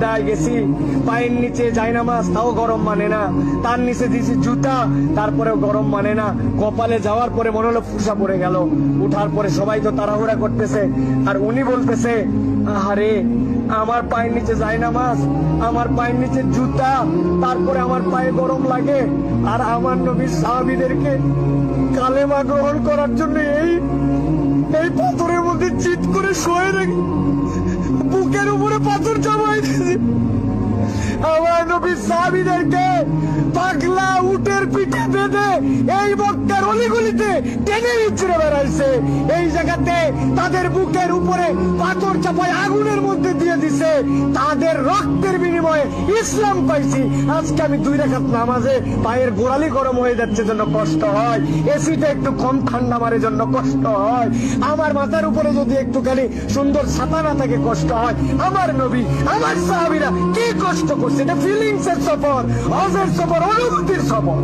দেয় গেছি, পায়ের নিচে জায়নামাজ, তাও গরম মানে না, তার নিচে দিয়েছি জুতা, তারপরেও গরম মানে না। কপালে যাওয়ার পরে মনে হলো ফুসা পড়ে গেল। উঠার পরে সবাই তো তাড়াহুড়া করতেছে, আর উনি বলতেছে, আরে আমার পায়ের নিচে জায়নামাজ, আমার পায়ের নিচে জুতা, তারপরে আমার পায়ে গরম লাগে। আর আমার নবীর সাহাবীদেরকে কালেমা গ্রহণ করার জন্য এই পাথরের মধ্যে চিৎ করে শোয়ে রেখে বুকের উপরে পাথর চাপাই দিয়েছে। আমার নবীর সাহাবীদেরকে পাগলা উটের পিঠে বেঁধে এই মক্কার অলিগলিতে টেনে ইচ্ছড়ে বেড়াইছে। এই জায়গাতে তাদের বুকের উপরে পাথর চাপায় আগুনের মধ্যে দিয়ে দিছে। তাদের রক্তের বিনিময়ে ইসলাম পাইছি। আজকে আমি 2 রাকাত নামাজে পায়ের গোড়ালি গরম হয়ে যাচ্ছে জন্য কষ্ট হয়, এসিটা একটু কম ঠান্ডা মারে জন্য কষ্ট হয়, আমার মাথার উপরে যদি একটুখানি সুন্দর ছাতা না থাকে কষ্ট হয়। আমার নবী, আমার সাহাবীরা কি কষ্ট করছে, এটা ফিলিংস এর সফর, হজের সফর, অনুভূতির সফর।